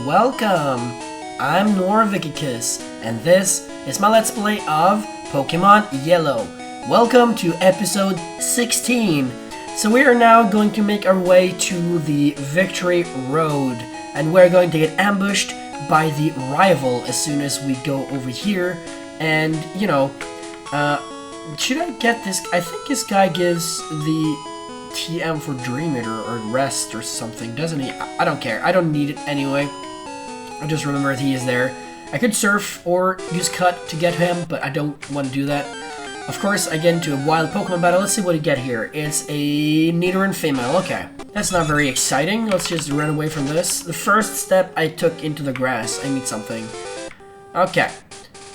welcome! I'm Norvicicus, and this is my Let's Play of Pokemon Yellow. Welcome to episode 16. So we are now going to make our way to the Victory Road, and we're going to get ambushed by the rival as soon as we go over here. And, you know, should I get this? I think this guy gives the TM for Dream Eater or Rest or something, doesn't he? I don't care. I don't need it anyway. I just remember that he is there. I could Surf or use Cut to get him, but I don't want to do that. Of course, I get into a wild Pokemon battle. Let's see what we get here. It's a Nidoran female. Okay. That's not very exciting. Let's just run away from this. The first step I took into the grass. I need something. Okay.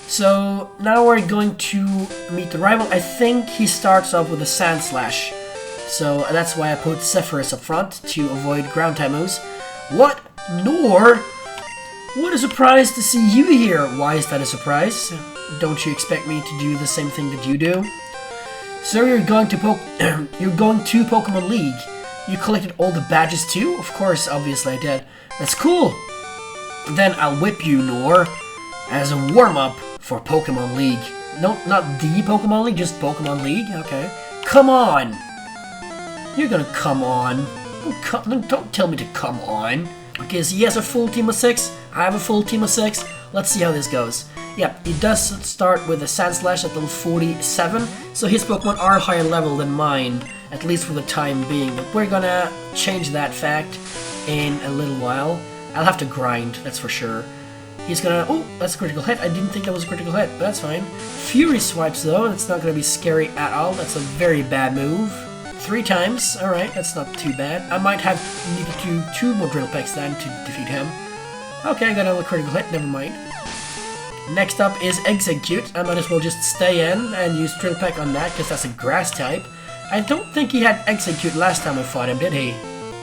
So, now we're going to meet the rival. I think he starts off with a SANDSLASH. So, that's why I put Zephyrus up front to avoid ground type moves. What? Nor? What a surprise to see you here. Why is that a surprise? Don't you expect me to do the same thing that you do? So you're going to Pokemon League. You collected all the badges too? Of course, obviously I did. That's cool. Then I'll whip you, Nor, as a warm-up for Pokemon League. No, not the Pokemon League, just Pokemon League? Okay. Come on! You're gonna come on. Don't tell me to come on. Okay, so he has a full team of 6. I have a full team of 6. Let's see how this goes. Yep, he does start with a SANDSLASH at level 47, so his Pokemon are higher level than mine, at least for the time being. But we're gonna change that fact in a little while. I'll have to grind, that's for sure. He's gonna... Oh, that's a critical hit. I didn't think that was a critical hit, but that's fine. Fury Swipes, though. That's not gonna be scary at all. That's a very bad move. 3 times. Alright, that's not too bad. I might have needed to do 2 more Drill Pecks then to defeat him. Okay, I got another critical hit. Never mind. Next up is Exeggutore. I might as well just stay in and use Drill Peck on that, because that's a grass type. I don't think he had Exeggutore last time I fought him, did he?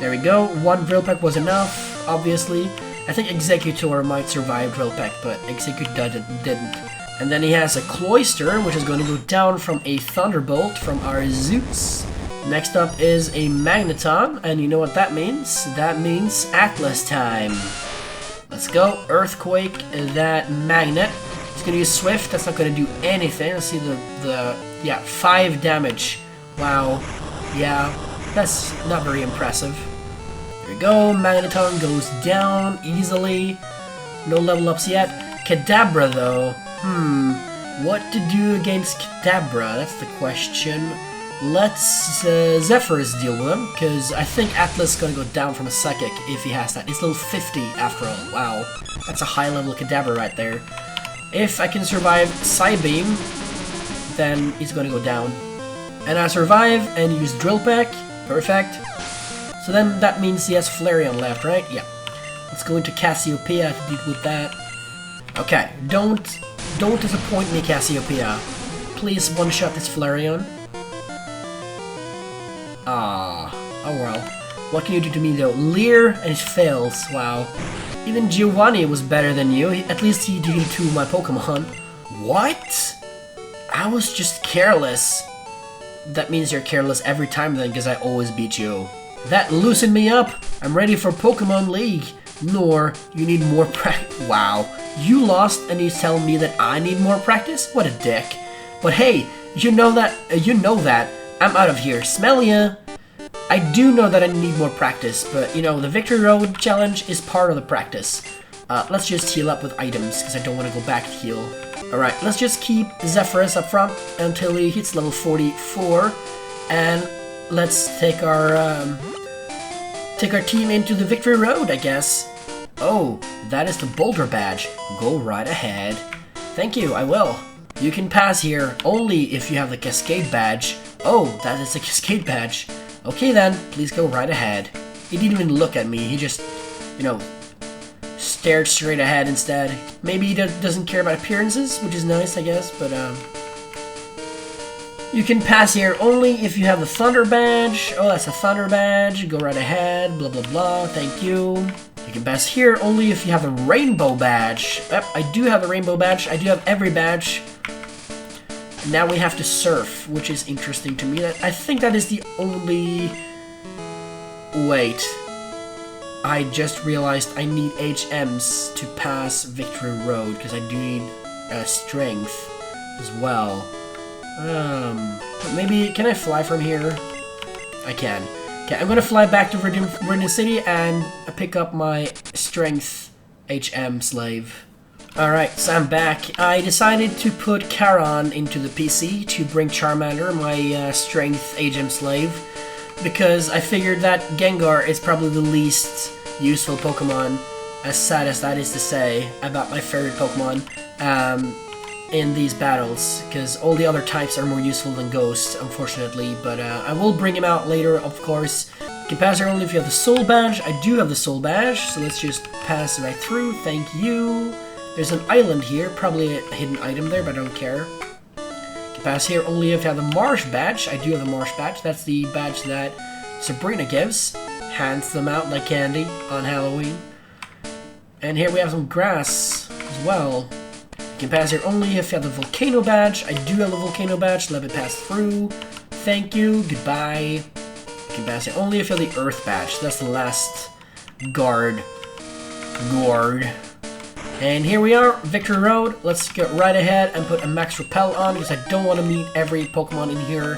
There we go. 1 Drill Peck was enough, obviously. I think Exeggutor might survive Drill Peck, but Exeggutore didn't. And then he has a Cloyster, which is going to go down from a Thunderbolt from our Zeus. Next up is a Magneton, and you know what that means? That means Atlas time. Let's go. Earthquake that Magnet. It's going to use Swift. That's not going to do anything. Let's see yeah, 5 damage. Wow. Yeah, that's not very impressive. There we go. Magneton goes down easily. No level ups yet. Kadabra, though. What to do against Kadabra? That's the question. Let's Zephyrus deal with him, because I think Atlas is going to go down from a Psychic if he has that. He's level 50 after all. Wow. That's a high level Kadabra right there. If I can survive Psybeam, then he's going to go down. And I survive and use Drill Peck. Perfect. So then that means he has FLAREON left, right? Yeah. Let's go into Cassiopeia to deal with that. Okay. Don't disappoint me, Cassiopeia. Please one-shot this FLAREON. Ah, oh well. What can you do to me though? Leer and it fails. Wow. Even Giovanni was better than you. At least he defeated 2 of my Pokemon. What? I was just careless. That means you're careless every time then, because I always beat you. That loosened me up. I'm ready for Pokemon League. Nor, you need more practice. Wow. You lost and you tell me that I need more practice? What a dick. But hey, you know that. I'm out of here. Smell ya! I do know that I need more practice, but, you know, the Victory Road challenge is part of the practice. Let's just heal up with items, because I don't want to go back to heal. Alright, let's just keep Zephyrus up front until he hits level 44, and let's take our team into the Victory Road, I guess. Oh, that is the Boulder Badge. Go right ahead. Thank you, I will. You can pass here only if you have the Cascade Badge. Oh, that is a Cascade Badge. Okay then, please go right ahead. He didn't even look at me, he just, you know, stared straight ahead instead. Maybe he doesn't care about appearances, which is nice, I guess, but, you can pass here only if you have the Thunder Badge. Oh, that's a Thunder Badge. Go right ahead, blah blah blah, thank you. You can pass here only if you have the Rainbow Badge. Yep, I do have the Rainbow Badge. I do have every badge. Now we have to Surf, which is interesting to me. I think that is the only... Wait. I just realized I need HMs to pass Victory Road, because I do need strength as well. Maybe, can I fly from here? I can. Okay, I'm gonna fly back to Verdun City and pick up my strength HM slave. Alright, so I'm back. I decided to put Charon into the PC to bring Charmander, my strength HM slave, because I figured that Gengar is probably the least useful Pokemon, as sad as that is to say, about my favorite Pokemon in these battles, because all the other types are more useful than Ghost, unfortunately, but I will bring him out later, of course. You can pass here only if you have the Soul Badge. I do have the Soul Badge, so let's just pass right through. Thank you. There's an island here, probably a hidden item there, but I don't care. You can pass here only if you have the Marsh Badge. I do have the Marsh Badge. That's the badge that Sabrina gives. Hands them out like candy on Halloween. And here we have some grass as well. You can pass here only if you have the Volcano Badge. I do have the Volcano Badge. Let me pass through. Thank you. Goodbye. You can pass here only if you have the Earth Badge. That's the last guard. And here we are, Victory Road. Let's get right ahead and put a Max Repel on, because I don't want to meet every Pokemon in here.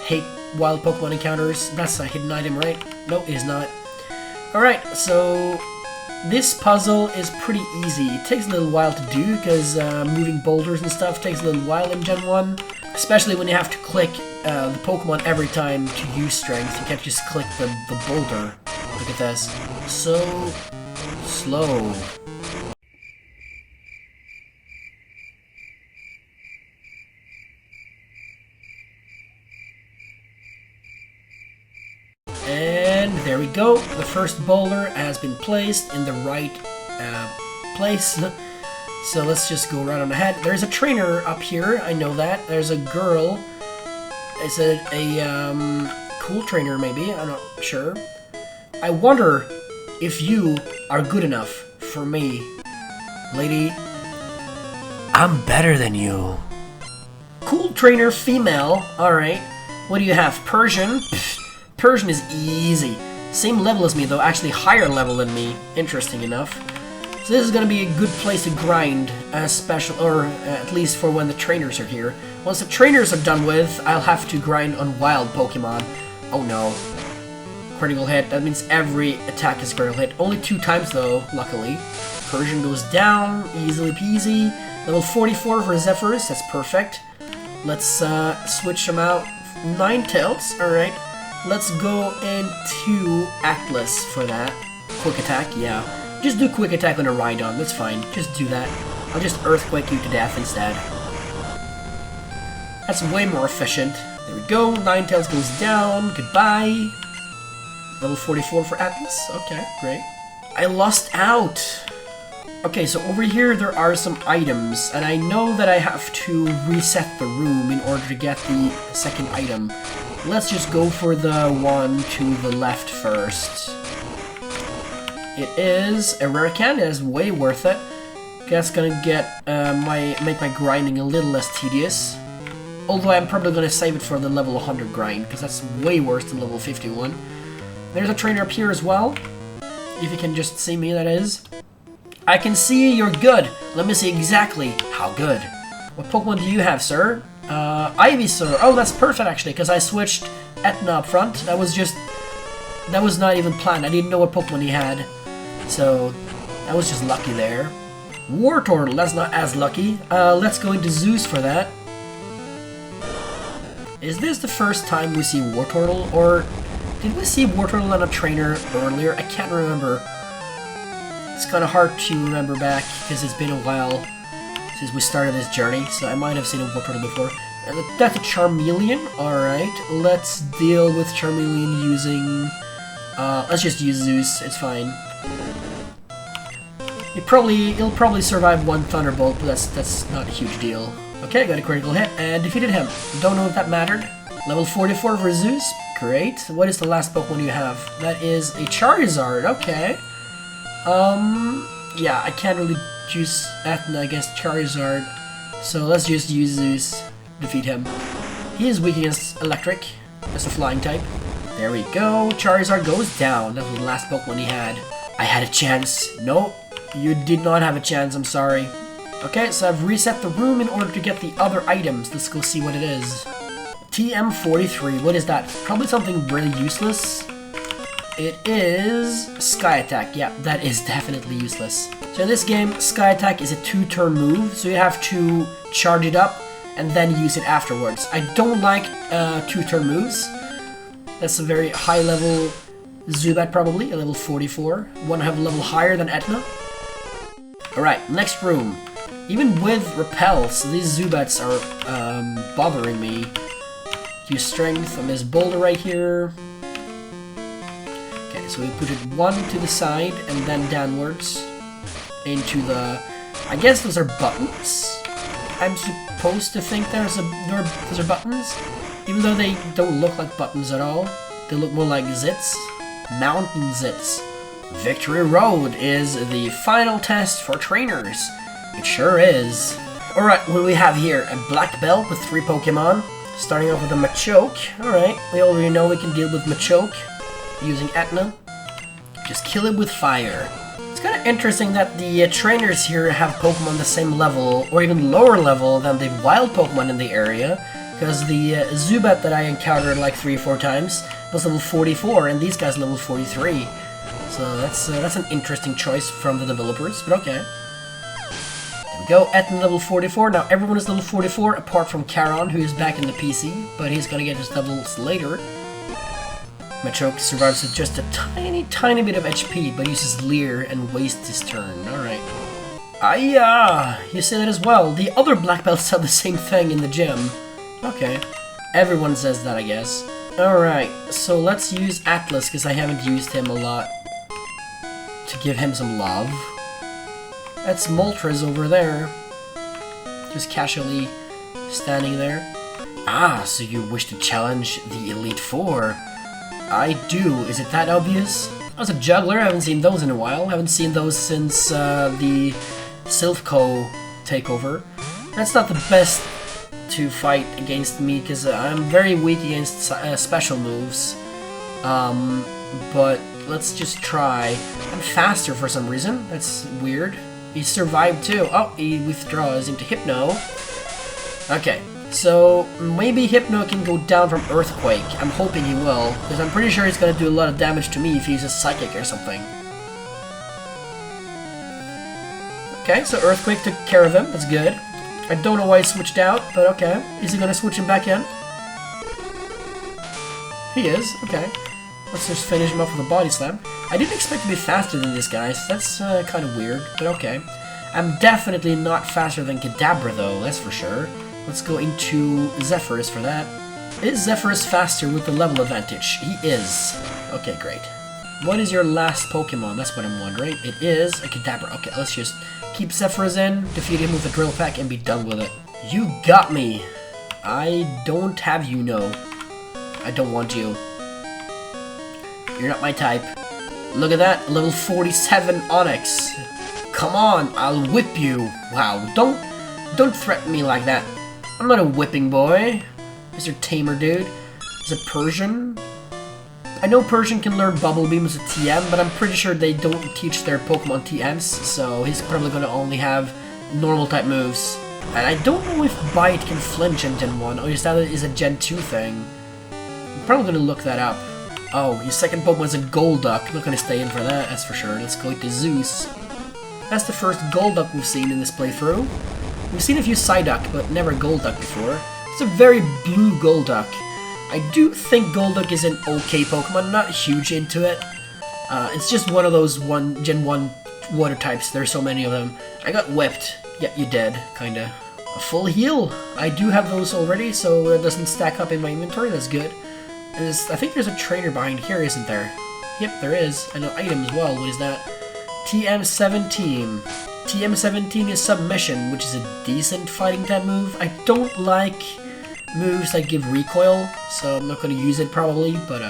Hate wild Pokemon encounters. That's a hidden item, right? No, it is not. Alright, so this puzzle is pretty easy. It takes a little while to do, because moving boulders and stuff takes a little while in Gen 1. Especially when you have to click the Pokemon every time to use Strength. You can't just click the boulder. Look at this. So slow. And there we go. The first boulder has been placed in the right place. So let's just go right on ahead. There's a trainer up here. I know that. There's a girl. Is it a cool trainer maybe? I'm not sure. I wonder if you are good enough for me. Lady, I'm better than you. Cool trainer female. Alright. What do you have? Persian? Pfft. Persian is easy. Same level as me, though, actually higher level than me. Interesting enough. So this is gonna be a good place to grind, or at least for when the trainers are here. Once the trainers are done with, I'll have to grind on wild Pokemon. Oh no. Critical hit, that means every attack is critical hit. Only 2 times though, luckily. Persian goes down, easily peasy. Level 44 for Zephyrus, that's perfect. Let's switch them out. Ninetales, alright. Let's go into Atlas for that. Quick attack, yeah. Just do quick attack on a Rhydon, that's fine. Just do that. I'll just Earthquake you to death instead. That's way more efficient. There we go, Ninetales goes down, goodbye. Level 44 for Atlas, okay, great. I lost out! Okay, so over here there are some items, and I know that I have to reset the room in order to get the second item. Let's just go for the one to the left first. It is a rare candy, that is way worth it. That's gonna get make my grinding a little less tedious. Although I'm probably gonna save it for the level 100 grind, because that's way worse than level 51. There's a trainer up here as well. If you can just see me, that is. I can see you're good. Let me see exactly how good. What Pokemon do you have, sir? Ivysaur. Oh, that's perfect actually, because I switched Etna up front. That was not even planned. I didn't know what Pokemon he had. So, that was just lucky there. Wartortle, that's not as lucky. Let's go into Zeus for that. Is this the first time we see Wartortle, or did we see Wartortle on a trainer earlier? I can't remember. It's kind of hard to remember back, because it's been a while since we started this journey, so I might have seen a Wartortle before. That's a Charmeleon, alright. Let's deal with Charmeleon using... let's just use Zeus, it's fine. He'll probably survive one Thunderbolt, but that's not a huge deal. Okay, got a critical hit, and defeated him. Don't know if that mattered. Level 44 for Zeus, great. What is the last Pokemon you have? That is a Charizard, okay. Yeah, I can't really choose Etna against Charizard, so let's just use Zeus, defeat him. He is weak against Electric, that's a flying type. There we go, Charizard goes down, that was the last Pokemon he had. I had a chance. No, you did not have a chance, I'm sorry. Okay, so I've reset the room in order to get the other items. Let's go see what it is. TM43, what is that? Probably something really useless. It is Sky Attack. Yeah, that is definitely useless. So in this game, Sky Attack is a 2-turn move, so you have to charge it up and then use it afterwards. I don't like 2-turn moves. That's a very high level Zubat probably, a level 44. Want to have a level higher than Etna. Alright, next room. Even with repels, these Zubats are bothering me. Use strength on this boulder right here. Okay, so we put it one to the side and then downwards into the... I guess those are buttons. I'm supposed to think those are buttons, even though they don't look like buttons at all. They look more like zits. Mountain zits. Victory Road is the final test for trainers. It sure is. Alright, what do we have here? A black belt with 3 Pokemon. Starting off with a Machoke. Alright, we already know we can deal with Machoke using Etna. Just kill it with fire. It's kind of interesting that the trainers here have Pokemon the same level, or even lower level than the wild Pokemon in the area. Because the Zubat that I encountered like 3 or 4 times was level 44, and these guys level 43. So that's an interesting choice from the developers, but okay. There we go, Etna level 44. Now everyone is level 44 apart from Charon, who is back in the PC, but he's gonna get his levels later. Machoke survives with just a tiny bit of HP, but uses Leer and wastes his turn. Alright. You say that as well. The other black belts have the same thing in the gym. Okay. Everyone says that, I guess. Alright, so let's use Atlas, because I haven't used him a lot. To give him some love. That's Moltres over there. Just casually standing there. Ah, so you wish to challenge the Elite Four. I do. Is it that obvious? I was a juggler. I haven't seen those in a while. I haven't seen those since the Silphco takeover. That's not the best to fight against me, because I'm very weak against special moves. But let's just try. I'm faster for some reason. That's weird. He survived too. Oh, he withdraws into Hypno. Okay, so maybe Hypno can go down from Earthquake. I'm hoping he will, because I'm pretty sure he's gonna do a lot of damage to me if he uses Psychic or something. Okay, so Earthquake took care of him. That's good. I don't know why he switched out, but okay. Is he gonna switch him back in? He is. Okay. Let's just finish him off with a Body Slam. I didn't expect to be faster than this guy, so that's kind of weird, but okay. I'm definitely not faster than Kadabra though, that's for sure. Let's go into Zephyrus for that. Is Zephyrus faster with the level advantage? He is. Okay, great. What is your last Pokemon? That's what I'm wondering. It is a Kadabra. Okay, let's just keep Zephyrus in, defeat him with a Drill Peck, and be done with it. You got me! I don't have you, no. I don't want you. You're not my type. Look at that, level 47 Onyx. Come on, I'll whip you. Wow, don't threaten me like that. I'm not a whipping boy. Mr. Tamer dude. Is it Persian? I know Persian can learn Bubble Beam as a TM, but I'm pretty sure they don't teach their Pokemon TMs, so he's probably gonna only have normal type moves. And I don't know if Bite can flinch in Gen 1, or is that a Gen 2 thing. I'm probably gonna look that up. Oh, your second Pokemon is a Golduck. I'm not gonna stay in for that, that's for sure. Let's go to Zeus. That's the first Golduck we've seen in this playthrough. We've seen a few Psyduck, but never Golduck before. It's a very blue Golduck. I do think Golduck is an okay Pokemon, I'm not huge into it. It's just one of those Gen 1 water types, there's so many of them. I got whipped. Yeah, you did, kinda. A full heal! I do have those already, so it doesn't stack up in my inventory, that's good. I think there's a trainer behind here, isn't there? Yep, there is. And an item as well. What is that? TM17. TM17 is Submission, which is a decent fighting type move. I don't like moves that give recoil, so I'm not going to use it probably, but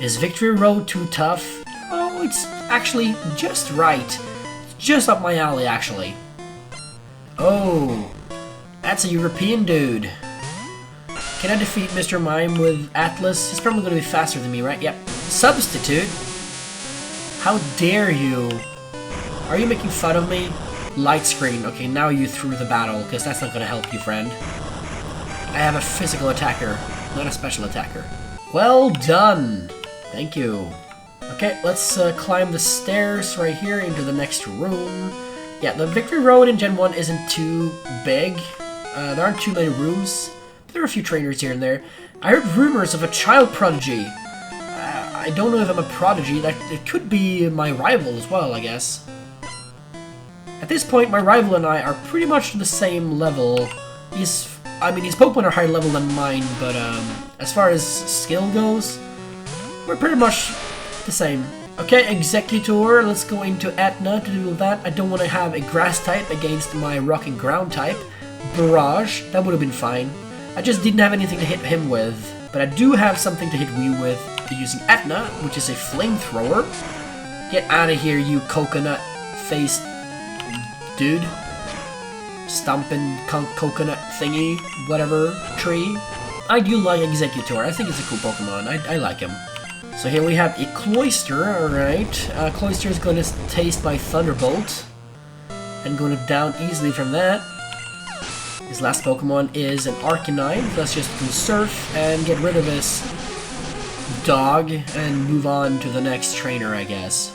is Victory Road too tough? Oh, it's actually just right. It's just up my alley, actually. Oh, that's a European dude. Can I defeat Mr. Mime with Atlas? He's probably going to be faster than me, right? Yep. Substitute? How dare you? Are you making fun of me? Light screen. Okay, now you threw the battle, because that's not gonna help you, friend. I have a physical attacker, not a special attacker. Well done! Thank you. Okay, let's climb the stairs right here into the next room. Yeah, the Victory Road in Gen 1 isn't too big. There aren't too many rooms. There are a few trainers here and there. I heard rumors of a child prodigy. I don't know if I'm a prodigy. It could be my rival as well, I guess. At this point, my rival and I are pretty much the same level. His Pokemon are higher level than mine, but as far as skill goes, we're pretty much the same. Okay, Exeggutor, let's go into Etna to do that. I don't want to have a grass type against my rock and ground type. Barrage, that would have been fine. I just didn't have anything to hit him with, but I do have something to hit you with using Etna, which is a flamethrower. Get out of here, you coconut-faced dude. Stomping coconut thingy, whatever, tree. I do like Exeggutor. I think it's a cool Pokemon. I like him. So here we have a Cloyster, alright. Cloyster is going to taste my Thunderbolt. And going to down easily from that. His last Pokemon is an Arcanine. Let's just conserve and get rid of this dog and move on to the next trainer, I guess.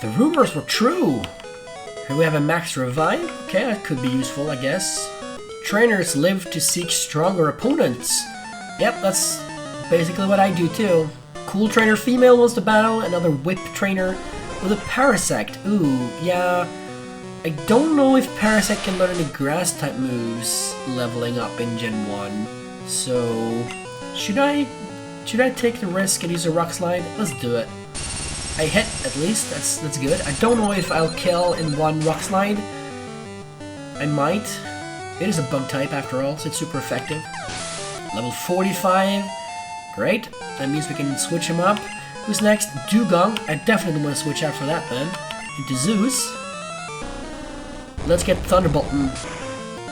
The rumors were true! Here we have a Max Revive. Okay, that could be useful, I guess. Trainers live to seek stronger opponents. Yep, that's basically what I do too. Cool Trainer female wants to battle another Whip Trainer with a Parasect. Ooh, yeah. I don't know if Parasect can learn any Grass-type moves leveling up in Gen 1. So, should I take the risk and use a Rock Slide? Let's do it. I hit, at least. That's good. I don't know if I'll kill in one Rock Slide. I might. It is a Bug type after all, so it's super effective. Level 45. Great. That means we can switch him up. Who's next? Dugong. I definitely want to switch out for that then. Into Zeus. Let's get Thunderbolton.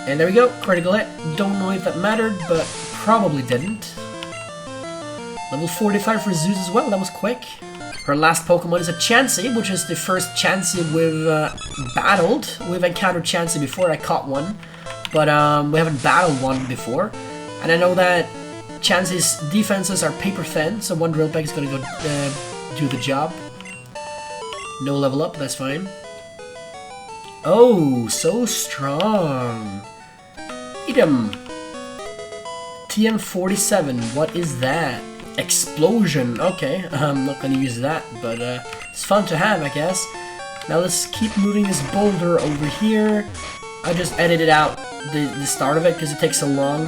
And there we go. Critical hit. Don't know if that mattered, but probably didn't. Level 45 for Zeus as well. That was quick. Her last Pokemon is a Chansey, which is the first Chansey we've battled. We've encountered Chansey before, I caught one, but we haven't battled one before. And I know that Chansey's defenses are paper thin, so one Drill Peck is going to go do the job. No level up, that's fine. Oh, so strong. Eat him. TM47, what is that? Explosion, okay, I'm not gonna use that, but it's fun to have, I guess. Now let's keep moving this boulder over here. I just edited out the start of it because it takes so long.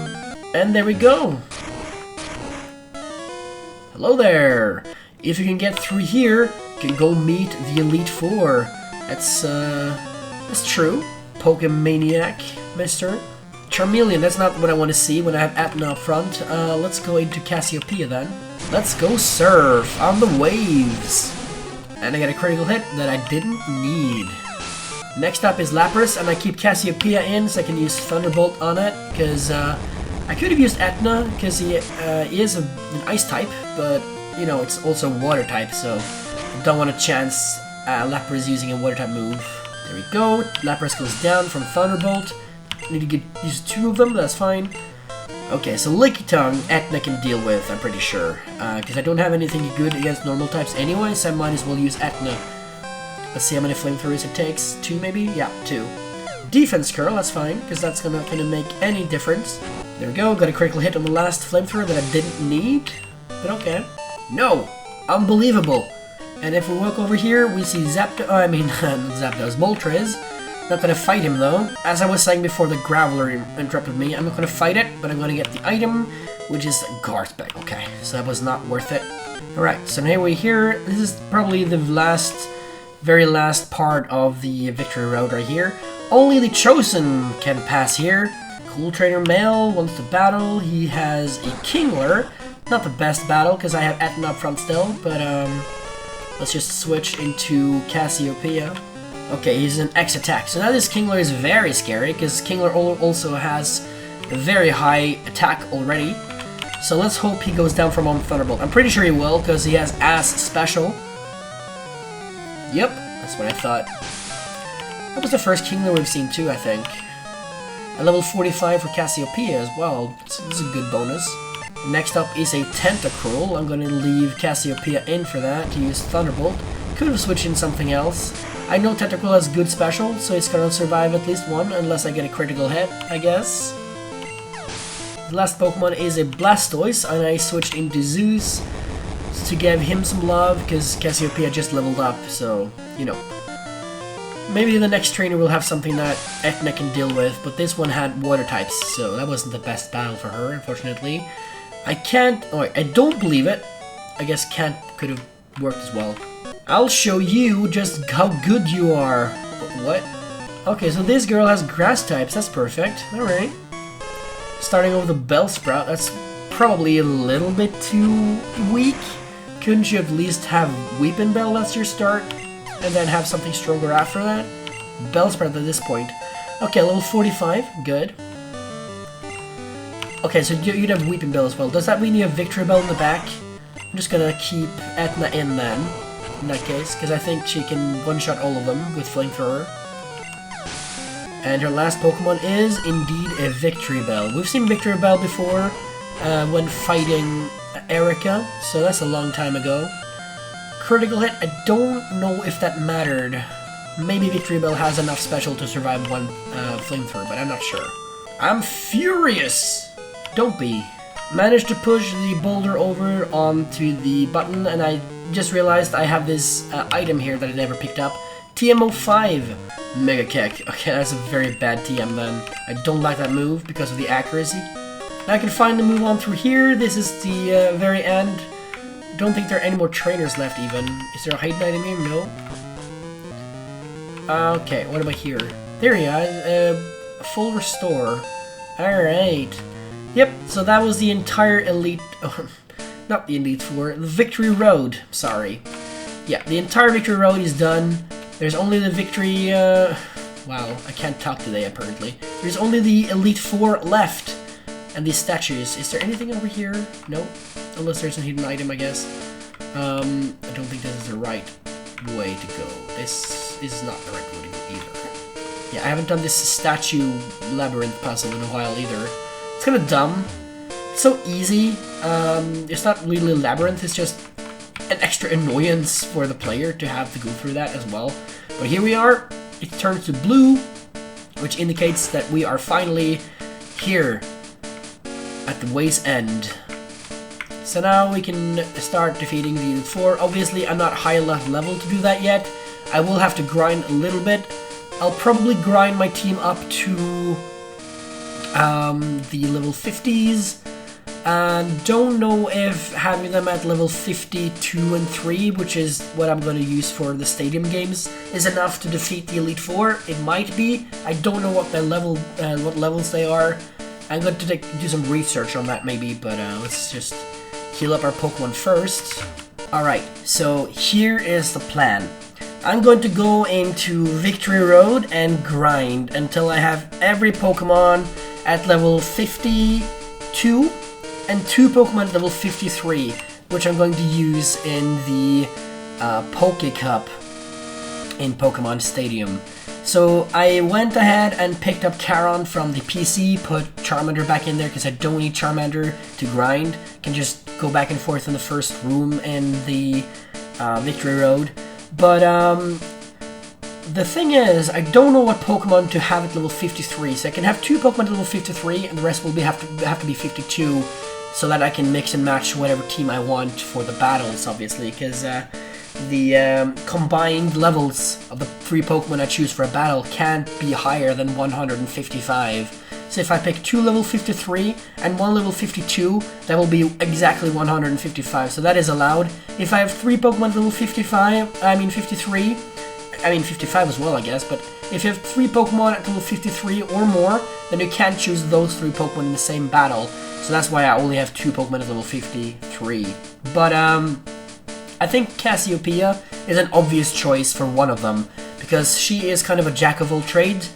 And there we go! Hello there! If you can get through here, you can go meet the Elite Four. That's true. Pokemaniac, mister. Charmeleon, that's not what I want to see when I have Etna up front. Let's go into Cassiopeia then. Let's go surf on the waves. And I got a critical hit that I didn't need. Next up is Lapras, and I keep Cassiopeia in so I can use Thunderbolt on it, because I could have used Etna, because he is an Ice type, but, you know, it's also Water type, so I don't want to chance Lapras using a Water type move. There we go. Lapras goes down from Thunderbolt. Need to use two of them, that's fine. Okay, so Lickitung, Etna can deal with, I'm pretty sure. Because I don't have anything good against normal types anyway, so I might as well use Etna. Let's see how many flamethrowers it takes. 2 maybe? Yeah, 2. Defense curl, that's fine, because that's not gonna make any difference. There we go, got a critical hit on the last flamethrower that I didn't need. But okay. No! Unbelievable! And if we walk over here, we see Zapdos, not Zapdos, Moltres. Not gonna fight him though. As I was saying before the Graveler interrupted me, I'm not gonna fight it, but I'm gonna get the item, which is Garthbeck. Okay, so that was not worth it. Alright, so here we're here. This is probably the very last part of the Victory Road right here. Only the Chosen can pass here. Cool Trainer Male wants to battle. He has a Kingler. Not the best battle, because I have Etna up front still, but let's just switch into Cassiopeia. Okay, he's an X attack. So now this Kingler is very scary, because Kingler also has a very high attack already. So let's hope he goes down from on Thunderbolt. I'm pretty sure he will, because he has As Special. Yep, that's what I thought. That was the first Kingler we've seen too, I think. A level 45 for Cassiopeia as well. This is a good bonus. Next up is a Tentacruel. I'm gonna leave Cassiopeia in for that to use Thunderbolt. Could have switched in something else. I know Tentacruel has good special, so it's gonna survive at least one, unless I get a critical hit, I guess. The last Pokemon is a Blastoise, and I switched into Zeus to give him some love, because Cassiopeia just leveled up, so, you know. Maybe the next trainer will have something that Etna can deal with, but this one had water types, so that wasn't the best battle for her, unfortunately. I don't believe it. I guess can't could have worked as well. I'll show you just how good you are. What? Okay, so this girl has grass types, that's perfect. Alright. Starting over the Bellsprout, that's probably a little bit too weak. Couldn't you at least have Weepinbell as your start? And then have something stronger after that? Bellsprout at this point. Okay, level 45, good. Okay, so you'd have Weepinbell as well. Does that mean you have Victreebel in the back? I'm just gonna keep Etna in then, in that case, because I think she can one-shot all of them with Flamethrower. And her last Pokemon is indeed a Victreebel. We've seen Victreebel before when fighting Erica, so that's a long time ago. Critical hit, I don't know if that mattered. Maybe Victreebel has enough special to survive one Flamethrower, but I'm not sure. I'm furious! Don't be. Managed to push the boulder over onto the button, and I just realized I have this item here that I never picked up. TM05 Mega Kick. Okay, that's a very bad TM then. I don't like that move because of the accuracy. Now I can finally move on through here. This is the very end. Don't think there are any more trainers left even. Is there a hidden item here? No. Okay, what about here? There you are. Full restore. Alright. Yep, so that was the entire Elite... Oh, not the Elite Four. The Victory Road. Sorry. Yeah, the entire Victory Road is done. There's only the Victory... Wow, I can't talk today apparently. There's only the Elite Four left. And these statues. Is there anything over here? No? Unless there's a hidden item, I guess. I don't think this is the right way to go. This is not the right way to go either. Yeah, I haven't done this statue labyrinth puzzle in a while either. It's kind of dumb. It's so easy. It's not really a labyrinth, it's just an extra annoyance for the player to have to go through that as well. But here we are. It turns to blue, which indicates that we are finally here at the way's end. So now we can start defeating the Elite Four. Obviously, I'm not high enough level to do that yet. I will have to grind a little bit. I'll probably grind my team up to the level 50s. And don't know if having them at level 52 and 3, which is what I'm going to use for the Stadium games, is enough to defeat the Elite Four. It might be. I don't know what their level, what levels they are. I'm going to do some research on that maybe, but let's just heal up our Pokemon first. Alright, so here is the plan. I'm going to go into Victory Road and grind until I have every Pokemon at level 52 and 2 Pokemon at level 53, which I'm going to use in the Poké Cup in Pokémon Stadium. So I went ahead and picked up Charon from the PC, put Charmander back in there because I don't need Charmander to grind. I can just go back and forth in the first room in the Victory Road. But the thing is, I don't know what Pokemon to have at level 53. So I can have 2 Pokemon at level 53 and the rest will have to be 52 so that I can mix and match whatever team I want for the battles, obviously, because the combined levels of the 3 Pokemon I choose for a battle can't be higher than 155. So if I pick 2 level 53 and 1 level 52, that will be exactly 155, so that is allowed. If I have 3 Pokemon level 55, I mean 53, I mean 55 as well I guess, but if you have 3 Pokemon at level 53 or more, then you can't choose those 3 Pokemon in the same battle. So that's why I only have 2 Pokemon at level 53. But I think Cassiopeia is an obvious choice for one of them, because she is kind of a jack of all trades.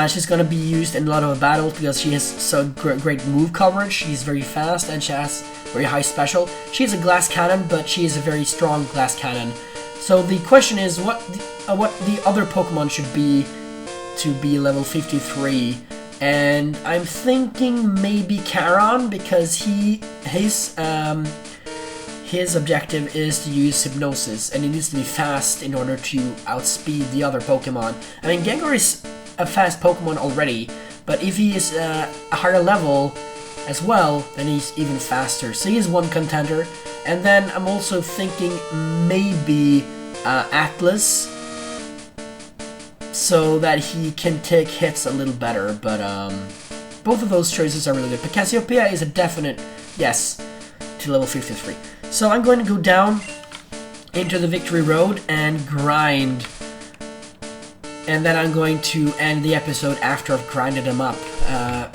She's going to be used in a lot of battles because she has so great move coverage, she's very fast, and she has very high special. She is a glass cannon, but she is a very strong glass cannon. So the question is, what the other Pokemon should be to be level 53, and I'm thinking maybe Charon, because his objective is to use Hypnosis, and he needs to be fast in order to outspeed the other Pokemon. I mean, Gengar is a fast Pokemon already, but if he is a higher level as well, then he's even faster. So he is one contender. And then I'm also thinking maybe Atlas, so that he can take hits a little better. But both of those choices are really good. But Cassiopeia is a definite yes to level 53. So I'm going to go down into the Victory Road and grind. And then I'm going to end the episode after I've grinded them up.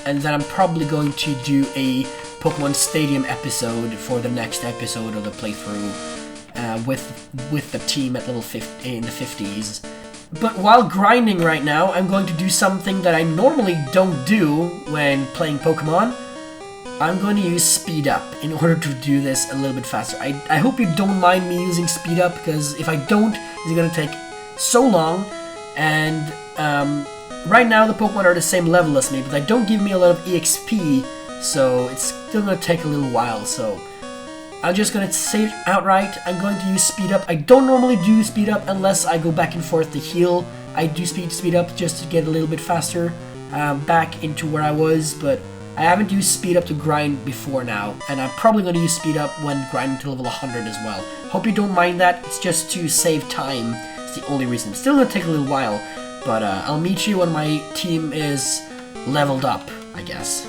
And then I'm probably going to do a Pokémon Stadium episode for the next episode of the playthrough with the team at level 50 in the 50s. But while grinding right now, I'm going to do something that I normally don't do when playing Pokemon. I'm going to use Speed Up in order to do this a little bit faster. I hope you don't mind me using Speed Up, because if I don't, it's going to take so long. And right now the Pokemon are the same level as me, but they don't give me a lot of EXP, so it's still going to take a little while. So I'm just going to say it outright, I'm going to use Speed Up. I don't normally do Speed Up unless I go back and forth to heal. I do Speed Up just to get a little bit faster back into where I was, but I haven't used Speed Up to grind before now, and I'm probably going to use Speed Up when grinding to level 100 as well. Hope you don't mind that, it's just to save time. It's the only reason. It's still going to take a little while, but I'll meet you when my team is leveled up, I guess.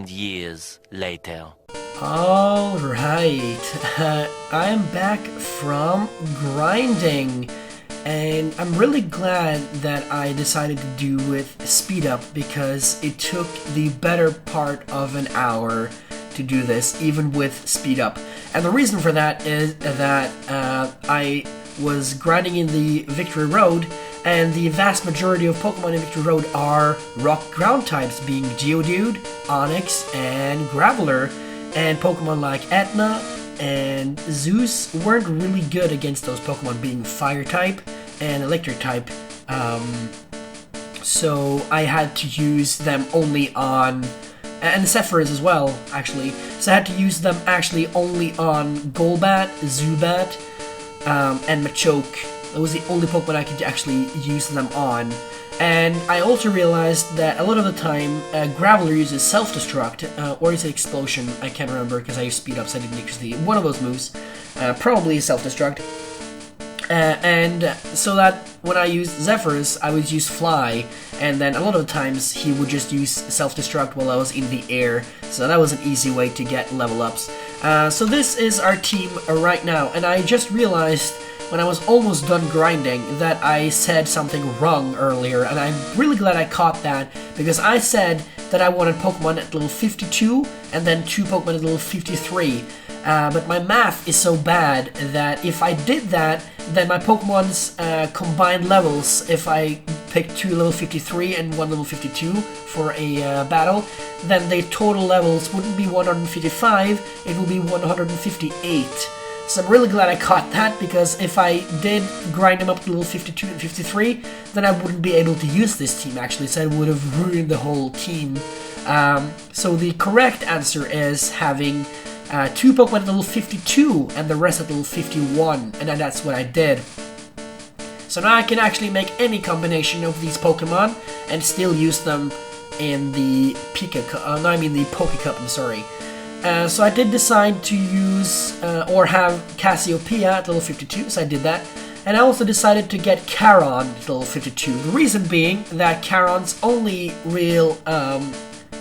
Years later. Alright, I am back from grinding, and I'm really glad that I decided to do with Speed Up, because it took the better part of an hour to do this, even with Speed Up. And the reason for that is that I was grinding in the Victory Road, and the vast majority of Pokemon in Victory Road are rock ground types, being Geodude, Onix, and Graveler, and Pokemon like Etna and Zeus weren't really good against those Pokemon being fire type and electric type, so I had to use them only on, and Zephyrus as well, actually, so I had to use them actually only on Golbat, Zubat, and Machoke. That was the only Pokemon I could actually use them on. And I also realized that a lot of the time, Graveler uses Self-Destruct, or is it Explosion? I can't remember because I used Speed Up, so I didn't actually. One of those moves. Probably Self-Destruct. And so that when I used Zephyrus, I would use Fly, and then a lot of the times he would just use Self-Destruct while I was in the air. So that was an easy way to get level ups. So this is our team right now, and I just realized when I was almost done grinding that I said something wrong earlier, and I'm really glad I caught that, because I said that I wanted Pokemon at level 52 and then 2 Pokemon at level 53. But my math is so bad that if I did that, then my Pokemon's combined levels, if I picked 2 level 53 and 1 level 52 for a battle, then the total levels wouldn't be 155, it would be 158. So I'm really glad I caught that, because if I did grind them up to level 52 and 53, then I wouldn't be able to use this team actually, so I would have ruined the whole team. So the correct answer is having 2 Pokemon at level 52 and the rest at level 51, and that's what I did. So now I can actually make any combination of these Pokemon and still use them in the Poké Cup, I'm sorry. So I did decide to use, or have Cassiopeia at level 52, so I did that. And I also decided to get Charon at level 52. The reason being that Charon's only real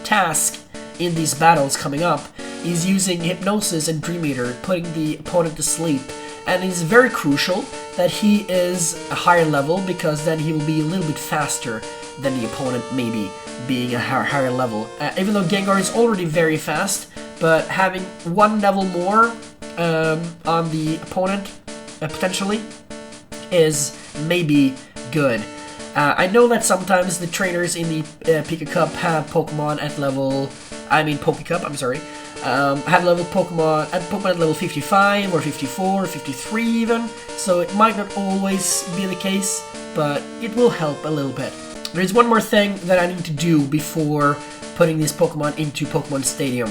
task in these battles coming up is using Hypnosis and Dream Eater, putting the opponent to sleep. And it's very crucial that he is a higher level, because then he will be a little bit faster than the opponent, maybe being a higher level. Even though Gengar is already very fast, but having one level more on the opponent, potentially, is maybe good. I know that sometimes the trainers in the Poké Cup have Pokemon at level... Poké Cup, I'm sorry. Have Pokemon at level 55 or 54 or 53 even, so it might not always be the case, but it will help a little bit. There's one more thing that I need to do before putting these Pokemon into Pokémon Stadium,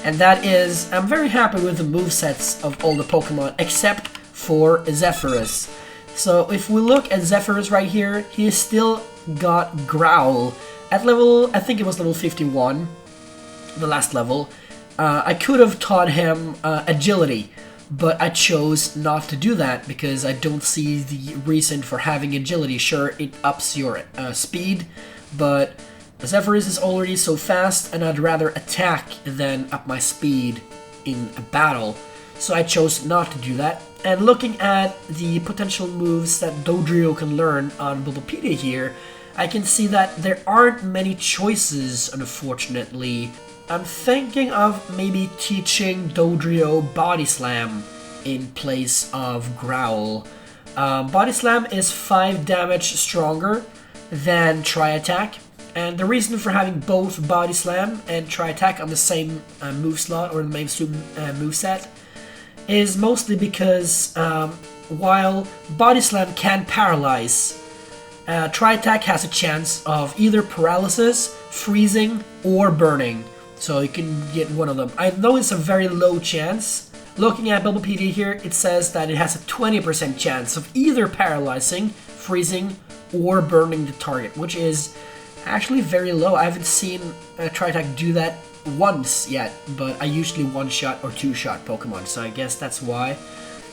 and that is, I'm very happy with the movesets of all the Pokemon except for Zephyrus. So if we look at Zephyrus right here, he has still got Growl at level, I think it was level 51, the last level. I could have taught him Agility, but I chose not to do that because I don't see the reason for having Agility. Sure, it ups your speed, but Zephyrus is already so fast, and I'd rather attack than up my speed in a battle, so I chose not to do that. And looking at the potential moves that Dodrio can learn on Bulbapedia here, I can see that there aren't many choices, unfortunately. I'm thinking of maybe teaching Dodrio Body Slam in place of Growl. Body Slam is 5 damage stronger than Tri-Attack, and the reason for having both Body Slam and Tri-Attack on the same move slot or the mainstream moveset is mostly because while Body Slam can paralyze, Tri-Attack has a chance of either paralysis, freezing, or burning. So you can get one of them. I know it's a very low chance. Looking at Bulbapedia here, it says that it has a 20% chance of either paralyzing, freezing, or burning the target, which is actually very low. I haven't seen Tri-Attack do that once yet, but I usually one-shot or two-shot Pokemon, so I guess that's why.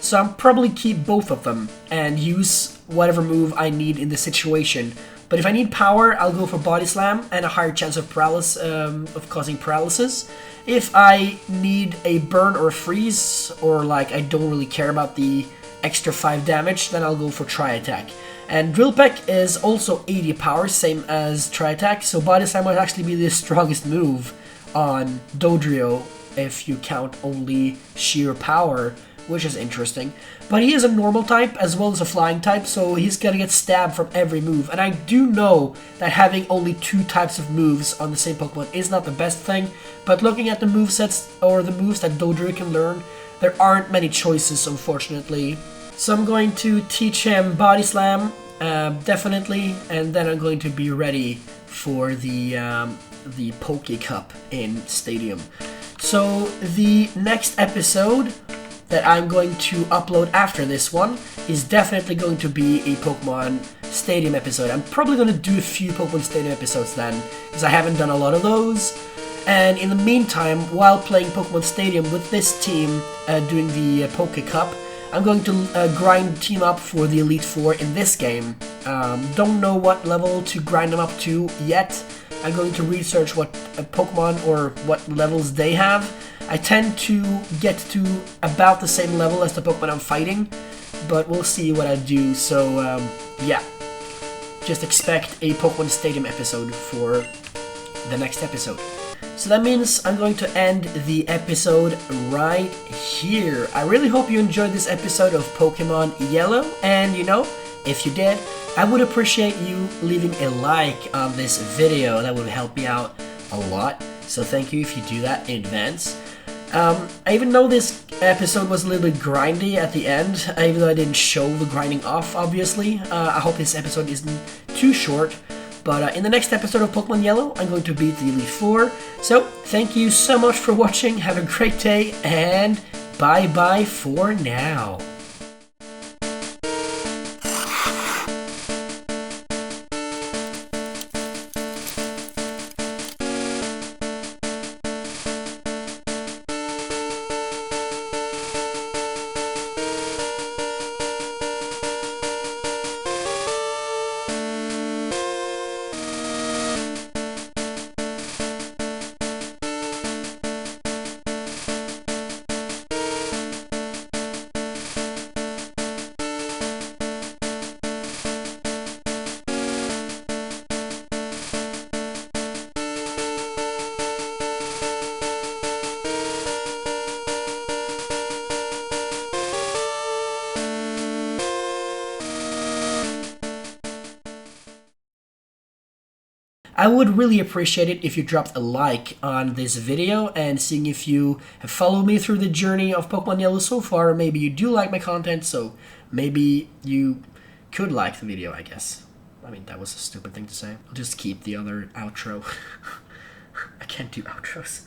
So I'll probably keep both of them and use whatever move I need in the situation. But if I need power, I'll go for Body Slam and a higher chance of causing paralysis. If I need a burn or a freeze, or like I don't really care about the extra 5 damage, then I'll go for Tri-Attack. And Drill Peck is also 80 power, same as Tri-Attack, so Body Slam might actually be the strongest move on Dodrio if you count only sheer power, which is interesting. But he is a normal type as well as a flying type, so he's gonna get stabbed from every move. And I do know that having only 2 types of moves on the same Pokemon is not the best thing, but looking at the movesets or the moves that Dodrio can learn, there aren't many choices, unfortunately. So I'm going to teach him Body Slam, definitely, and then I'm going to be ready for the Poké Cup in Stadium. So the next episode that I'm going to upload after this one is definitely going to be a Pokemon Stadium episode. I'm probably going to do a few Pokemon Stadium episodes then, because I haven't done a lot of those. And in the meantime, while playing Pokemon Stadium with this team doing the Poké Cup, I'm going to grind team up for the Elite Four in this game. Don't know what level to grind them up to yet. I'm going to research what Pokemon or what levels they have. I tend to get to about the same level as the Pokemon I'm fighting, but we'll see what I do. So yeah, just expect a Pokemon Stadium episode for the next episode. So that means I'm going to end the episode right here. I really hope you enjoyed this episode of Pokemon Yellow, and you know, if you did, I would appreciate you leaving a like on this video. That would help me out a lot, so thank you if you do that in advance. I even know this episode was a little bit grindy at the end, even though I didn't show the grinding off, obviously. I hope this episode isn't too short, but in the next episode of Pokemon Yellow, I'm going to beat the Elite Four. So, thank you so much for watching, have a great day, and bye-bye for now. I would really appreciate it if you dropped a like on this video, and seeing if you have followed me through the journey of Pokemon Yellow so far. Maybe you do like my content, so maybe you could like the video, I guess. I mean, that was a stupid thing to say. I'll just keep the other outro. I can't do outros.